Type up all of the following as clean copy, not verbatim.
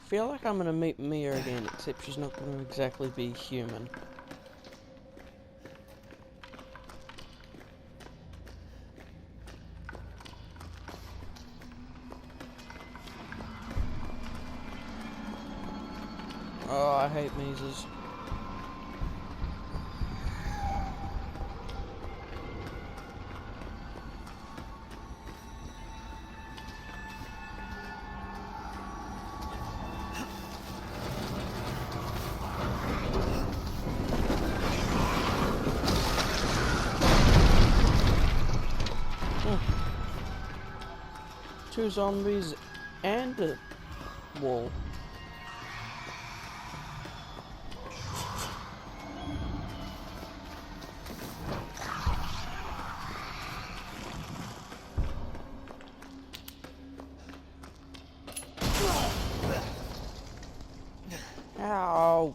feel like I'm gonna meet Mia again, except she's not gonna exactly be human. Oh, I hate Mises. Two zombies and a wall. Ow.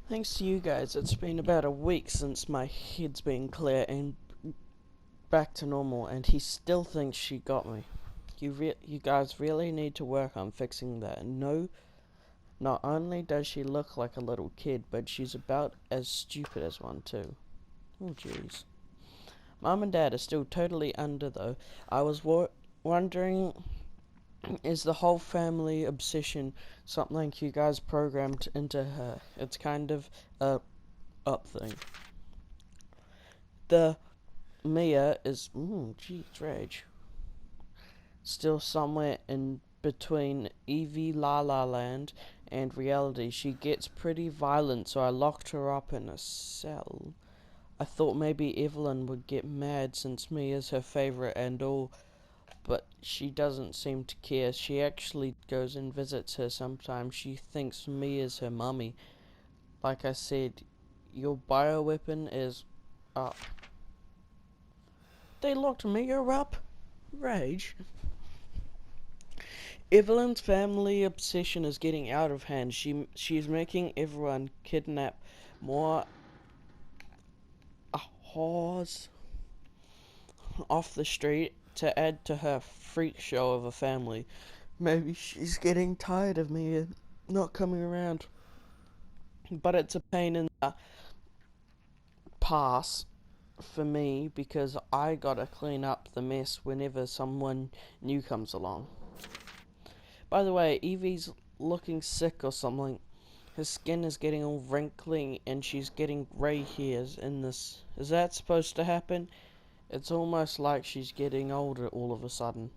Thanks to you guys, it's been about a week since my head's been clear and back to normal, and he still thinks she got me. You guys really need to work on fixing that. No, not only does she look like a little kid, but she's about as stupid as one too. Oh jeez. Mom and Dad are still totally under though. I was wondering, is the whole family obsession something you guys programmed into her? It's kind of a up thing. The Mia is, geez, rage. Still somewhere in between Evie La La Land and reality. She gets pretty violent, so I locked her up in a cell. I thought maybe Evelyn would get mad since Mia's her favorite and all, but she doesn't seem to care. She actually goes and visits her sometimes. She thinks Mia's her mummy. Like I said, your bioweapon is up. They locked Mia up? Rage. Evelyn's family obsession is getting out of hand. She's making everyone kidnap more whores off the street to add to her freak show of a family. Maybe she's getting tired of me not coming around. But it's a pain in the pass for me because I gotta clean up the mess whenever someone new comes along. By the way, Evie's looking sick or something. Her skin is getting all wrinkly and she's getting grey hairs in this. Is that supposed to happen? It's almost like she's getting older all of a sudden.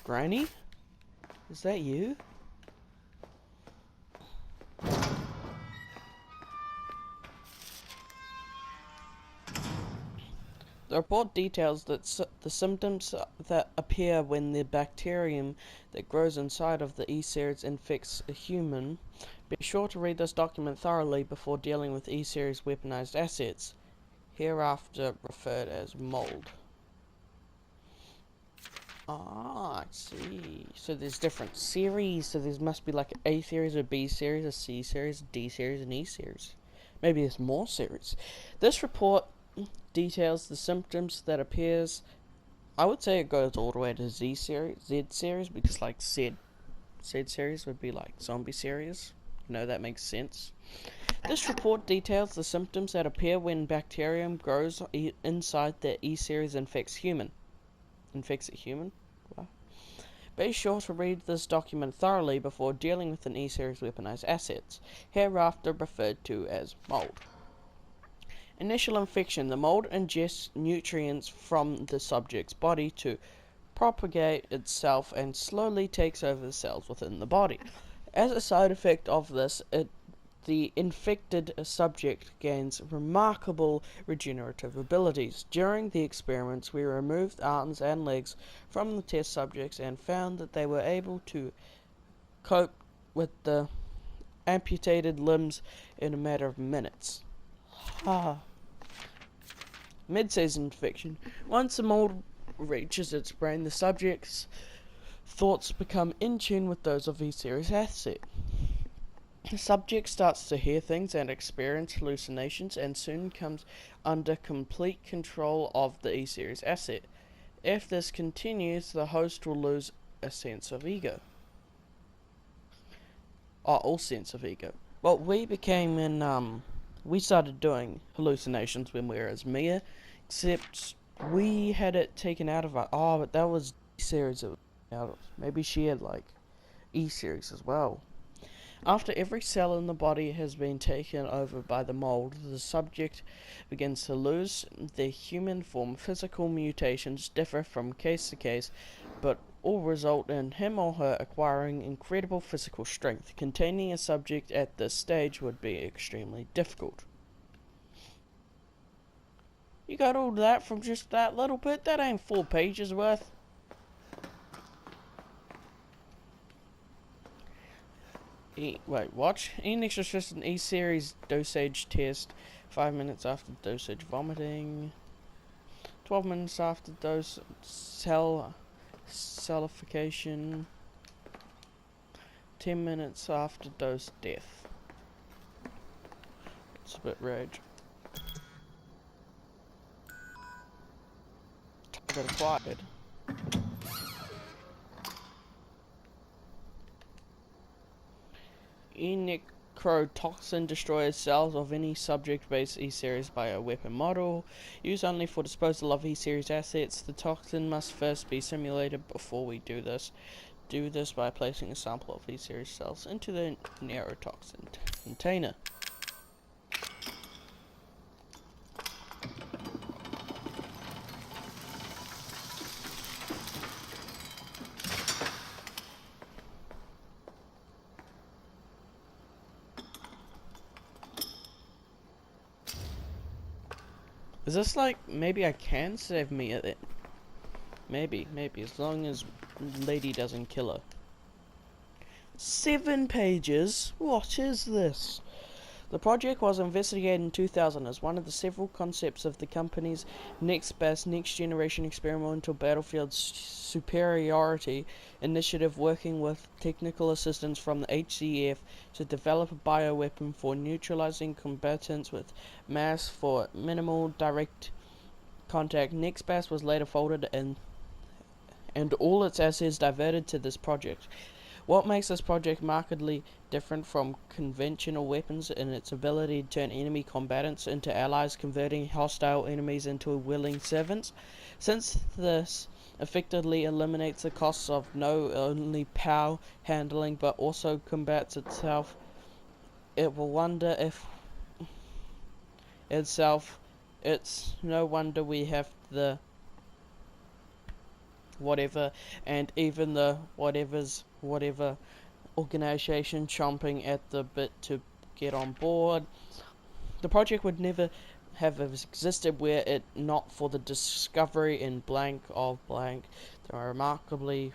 Granny? Is that you? The report details that the symptoms that appear when the bacterium that grows inside of the E-series infects a human. Be sure to read this document thoroughly before dealing with E-series weaponized assets, hereafter referred as mold. Ah, I see. So there's different series, so there must be like an A series, a B series, a C series, a D series, and E series. Maybe there's more series. This report details the symptoms that appears. I would say it goes all the way to Z series, because like Z series would be like zombie series. That makes sense. This report details the symptoms that appear when bacterium grows inside the E series infects a human. Wow. Be sure to read this document thoroughly before dealing with an E series weaponized assets, hereafter referred to as mold. Initial infection. The mold ingests nutrients from the subject's body to propagate itself and slowly takes over the cells within the body. As a side effect of this, the infected subject gains remarkable regenerative abilities. During the experiments, we removed arms and legs from the test subjects and found that they were able to cope with the amputated limbs in a matter of minutes. Mid-season infection. Once the mold reaches its brain, the subject's thoughts become in tune with those of E-series asset. The subject starts to hear things and experience hallucinations and soon comes under complete control of the E-series asset. If this continues, the host will lose a sense of ego. All sense of ego. Well, we started doing hallucinations when we were as Mia, except we had it taken out of our, but that was E-series it was out of. Maybe she had, E-series as well. After every cell in the body has been taken over by the mold, the subject begins to lose their human form. Physical mutations differ from case to case, but all result in him or her acquiring incredible physical strength. Containing a subject at this stage would be extremely difficult. You got all that from just that little bit? That ain't 4 pages worth. Watch. Enix is an E-series dosage test. 5 minutes after dosage vomiting. 12 minutes after dose cellification. 10 minutes after dose death. It's a bit rage. Target acquired. Necrotoxin destroys cells of any subject-based E-series bioweapon model. Used only for disposal of E-series assets. The toxin must first be simulated before we do this. Do this by placing a sample of E-series cells into the neurotoxin container. Is this maybe I can save me at it? Maybe, as long as lady doesn't kill her. 7 pages? What is this? The project was investigated in 2000 as one of the several concepts of the company's next generation experimental battlefield superiority initiative, working with technical assistance from the HCF to develop a bioweapon for neutralizing combatants with mass for minimal direct contact. NextBAS was later folded and all its assets diverted to this project. What makes this project markedly different from conventional weapons in its ability to turn enemy combatants into allies, converting hostile enemies into willing servants. Since this effectively eliminates the costs of not only POW handling but also combats itself, it will wonder if it's no wonder we have the whatever, and even the whatever organization chomping at the bit to get on board. The project would never have existed were it not for the discovery in blank of blank, the remarkably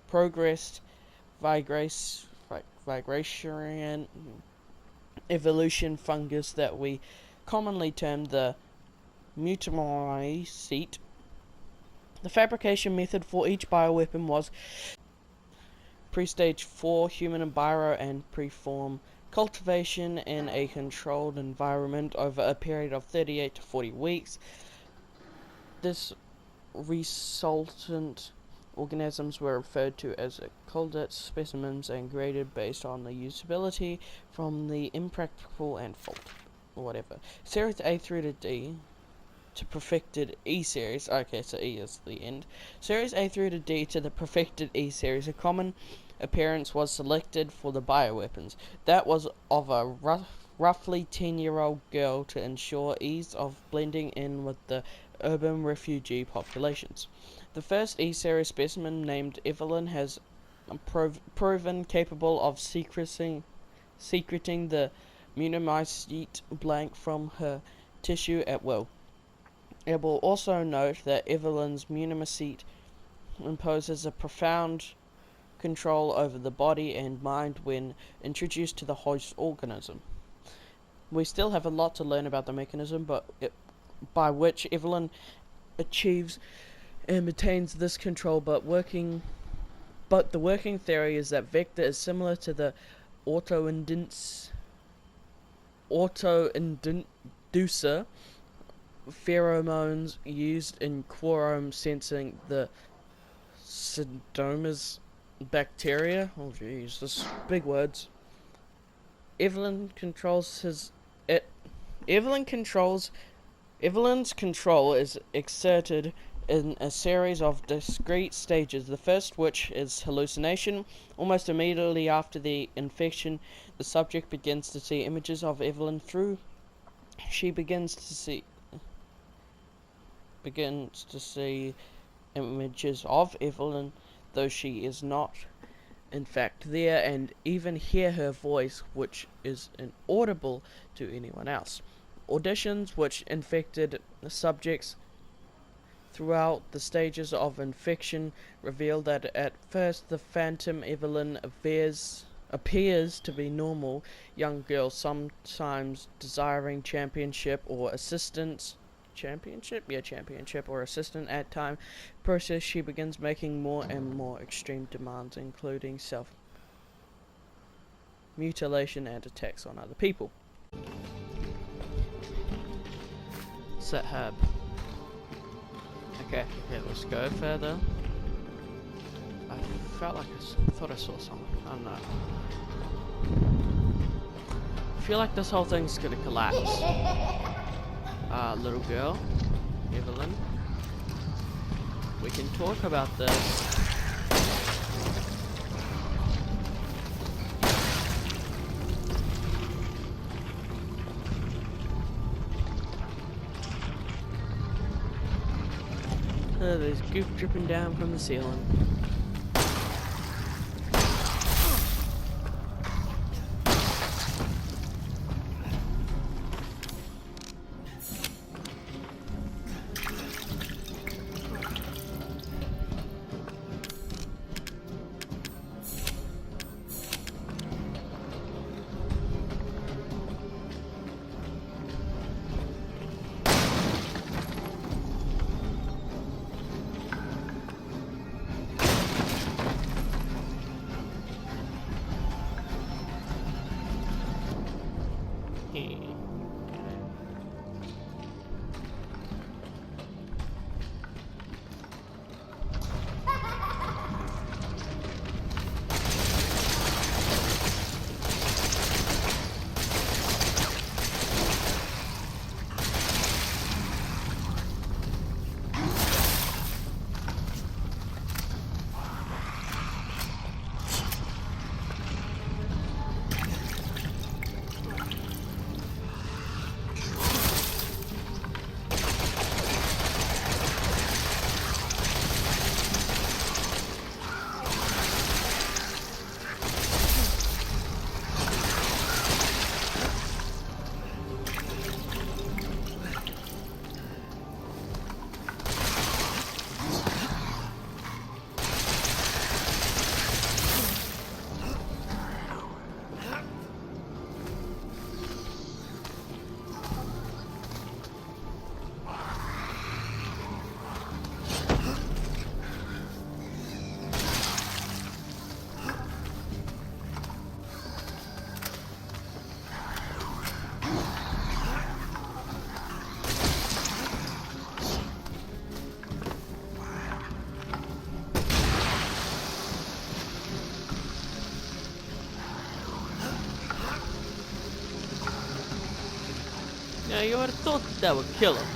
progressed vibration evolution fungus that we commonly term the mutamycete. The fabrication method for each bioweapon was pre-stage 4 human in bio and preform cultivation in a controlled environment over a period of 38 to 40 weeks. This resultant organisms were referred to as culled specimens and graded based on the usability from the impractical and fault, or whatever. Series A through to D to perfected E-series. Okay, so E is the end. Series A through to D to the perfected E-series. A common appearance was selected for the bioweapons. That was of a roughly 10-year-old girl to ensure ease of blending in with the urban refugee populations. The first E-series specimen, named Evelyn, has proven capable of secreting the mutamycete blank from her tissue at will. It will also note that Evelyn's mutamycete imposes a profound control over the body and mind when introduced to the host organism. We still have a lot to learn about the mechanism by which Evelyn achieves and maintains this control, but the working theory is that vector is similar to the autoinducer pheromones used in quorum sensing the Pseudomonas bacteria. Oh jeez, this is big words. Evelyn's control is exerted in a series of discrete stages. The first, which is hallucination, almost immediately after the infection, the subject begins to see images of Evelyn through. She begins to see images of Evelyn, though she is not in fact there, and even hear her voice, which is inaudible to anyone else. Auditions which infected subjects throughout the stages of infection reveal that at first the phantom Evelyn appears to be normal young girl, sometimes desiring championship or assistance. Championship or assistant. At time process, she begins making more and more extreme demands, including self-mutilation and attacks on other people. Set hub. Okay, let's go further. I felt like I thought I saw something. I don't know. I feel like this whole thing's gonna collapse. Little girl, Evelyn. We can talk about this. There's goop dripping down from the ceiling. Now you would have thought that would kill him.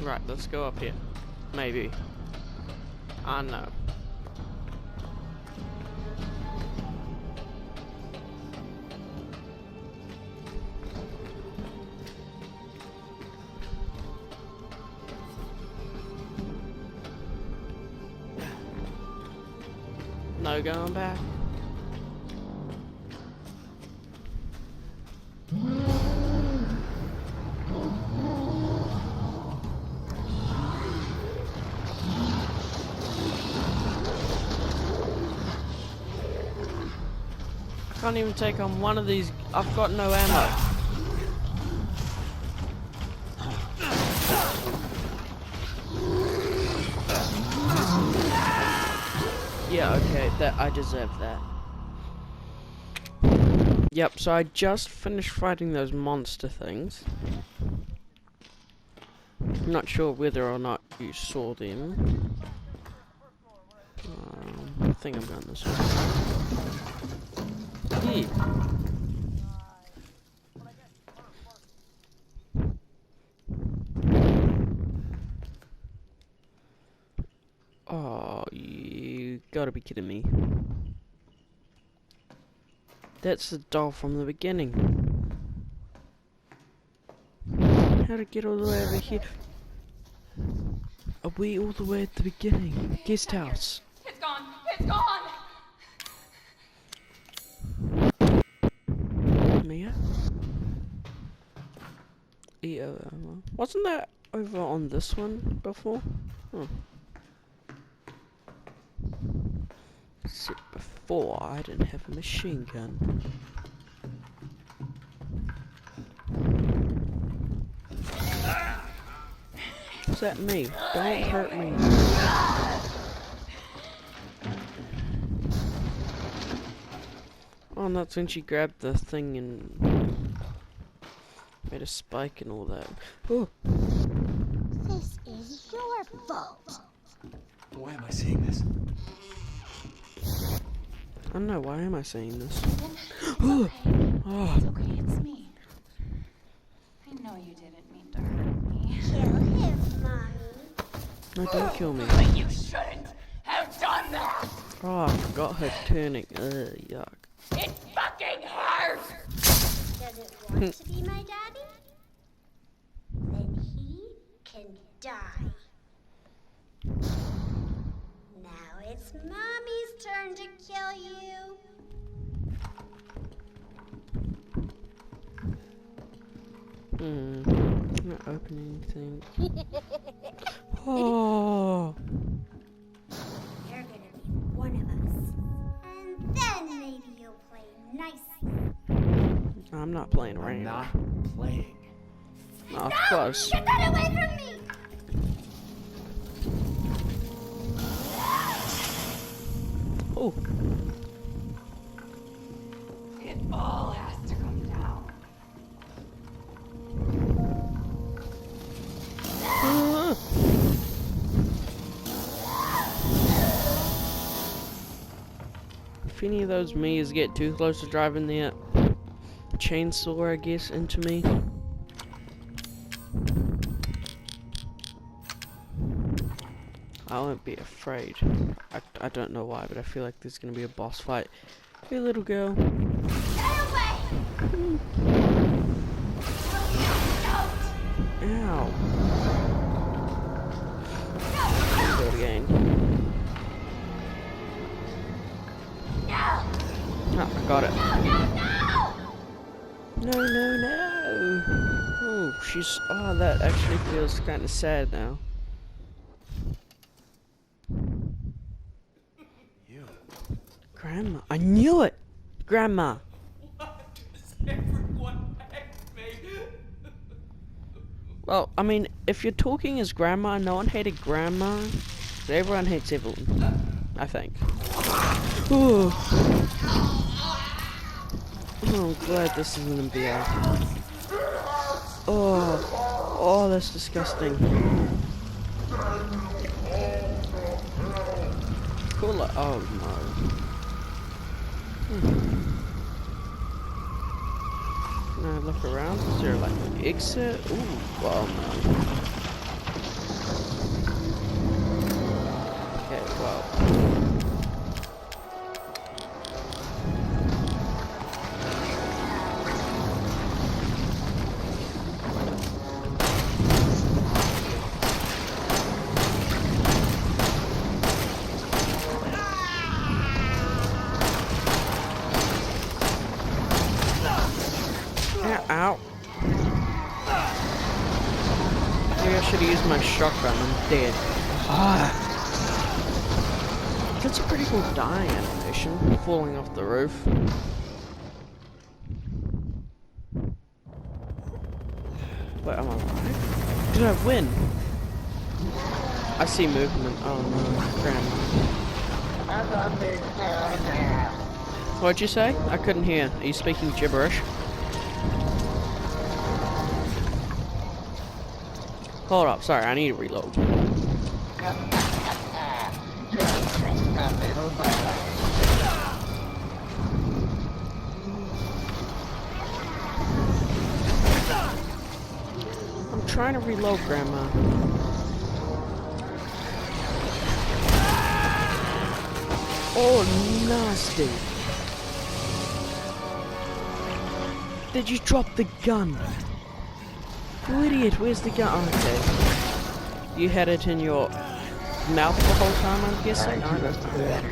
Right, let's go up here. Maybe. I know. No going back. Can't even take on one of these. I've got no ammo. Yeah, okay, that I deserve that. Yep, so I just finished fighting those monster things. I'm not sure whether or not you saw them. I think I'm going this way. Yeah. Oh, you gotta be kidding me. That's the doll from the beginning. How to get all the way over here? Are we all the way at the beginning? Guest house. It's gone! It's gone! Mia? Yeah, wasn't that over on this one before? Oh. Except before I didn't have a machine gun. What's that me? Don't hurt me. Oh, and that's when she grabbed the thing and made a spike and all that. Oh. This is your fault. Why am I seeing this? I don't know, why am I saying this? Oh. Oh. It's okay, it's me. I know you didn't mean to hurt me. Kill him, Mommy. No, don't kill me. But you shouldn't have done that! Oh, I forgot her turning. Ugh, yuck. It fucking hurts! Does it want to be my daddy? Then he can die. Now it's Mommy's turn to kill you. Not opening anything. Oh. You're gonna be one of us. And then maybe you'll play nice. I'm not playing I'm around. not playing. Oh, of course. Get that away from me! Oh. It all has to come down. If any of those me's get too close to driving the chainsaw, I guess, into me. I won't be afraid. I don't know why, but I feel like there's gonna be a boss fight. Hey, little girl. Get away! Ow. Do it again. Oh, I got it. No. Oh, she's. Oh, that actually feels kind of sad now. You. Grandma. I knew it! Grandma. Everyone hates me. Well, I mean, if you're talking as grandma, no one hated grandma. So everyone hates Evelyn. I think. Ooh. Oh, I'm glad this isn't in VR. Oh, that's disgusting. Cooler. Oh no. Can I look around? Is there like an exit? Ooh, well no. Okay, well. should have used my shotgun. I'm dead. Ah. That's a pretty cool dying animation. Falling off the roof. Wait, am I alive? Did I win? I see movement. Oh no, Grandma. What'd you say? I couldn't hear. Are you speaking gibberish? Hold up, sorry, I need to reload. I'm trying to reload, Grandma. Oh, nasty. Did you drop the gun? You idiot, where's the gun? Oh, okay. You had it in your mouth the whole time, I'm guessing? Oh, that's not bad.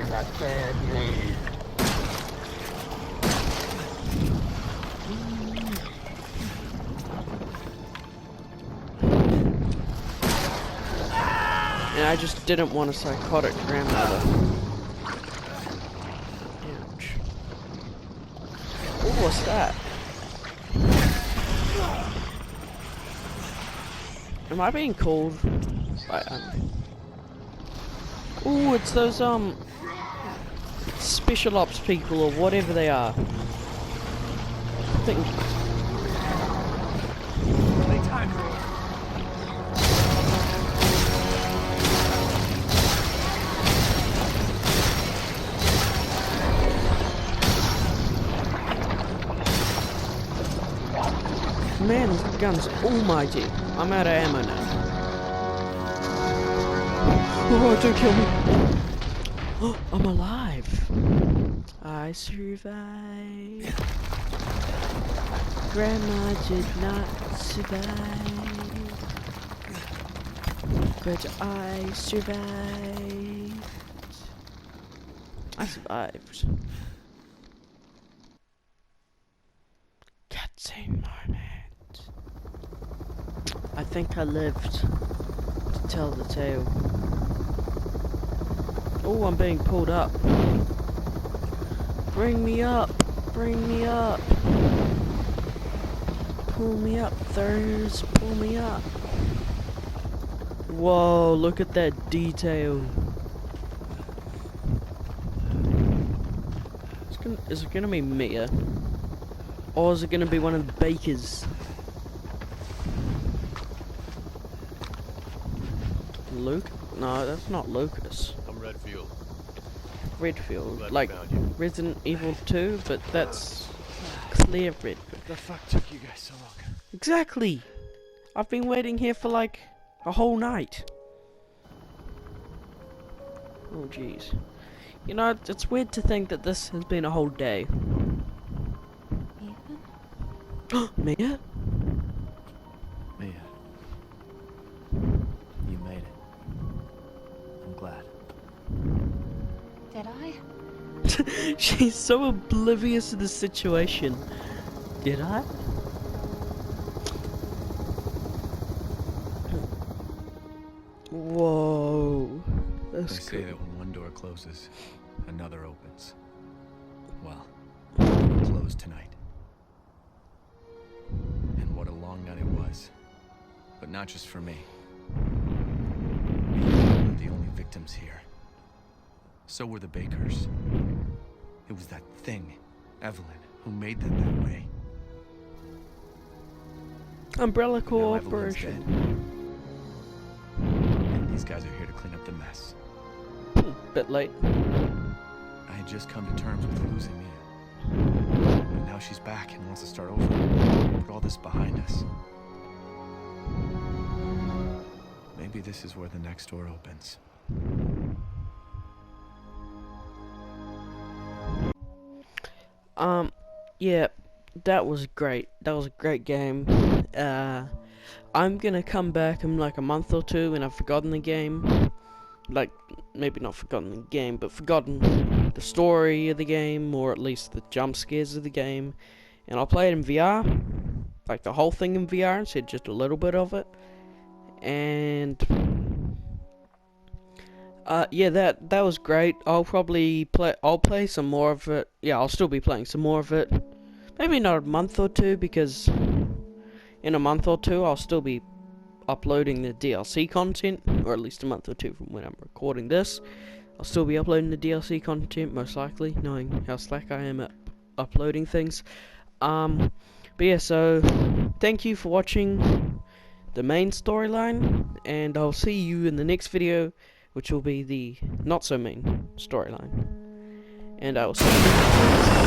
And I just didn't want a psychotic grandmother. Ouch. Ooh, what's that? Am I being called? Ooh, it's those, special ops people or whatever they are. I think... Man, this gun's almighty. I'm out of ammo now. Oh, don't kill me. Oh, I'm alive. I survived. Grandma did not survive. But I survived. I survived. Cutscene moment. I think I lived to tell the tale. Oh, I'm being pulled up. Bring me up. Bring me up. Pull me up, Thurs. Pull me up. Whoa, look at that detail. Is it gonna be Mia? Or is it gonna be one of the bakers? Luke? No, that's not Lucas. I'm Redfield. Redfield, like Resident Evil 2, but that's clear Redfield. The fuck took you guys so long? Exactly! I've been waiting here for like a whole night. Oh jeez. You know, it's weird to think that this has been a whole day. Mia? Mia. You made it. I'm glad. Did I? She's so oblivious to the situation. Did I? Whoa. That's They say cool. that when one door closes, another opens. Well, it closed tonight. And what a long night it was. But not just for me. We were the only victims here. So were the Bakers. It was that thing, Evelyn, who made them that way. Umbrella Now Evelyn's Corporation. dead. And these guys are here to clean up the mess. Bit late. I had just come to terms with losing Mia. But now she's back and wants to start over. Put all this behind us. Maybe this is where the next door opens. Yeah, that was great. That was a great game. I'm gonna come back in like a month or two when I've forgotten the game. Like, maybe not forgotten the game, but forgotten the story of the game, or at least the jump scares of the game. And I'll play it in VR, like the whole thing in VR instead of just a little bit of it. And yeah, that was great. I'll play some more of it. Yeah, I'll still be playing some more of it. Maybe not a month or two, because in a month or two I'll still be uploading the DLC content, or at least a month or two from when I'm recording this. I'll still be uploading the DLC content, most likely, knowing how slack I am at uploading things. But yeah, so thank you for watching the main storyline, and I'll see you in the next video, which will be the not so main storyline. And I will see you.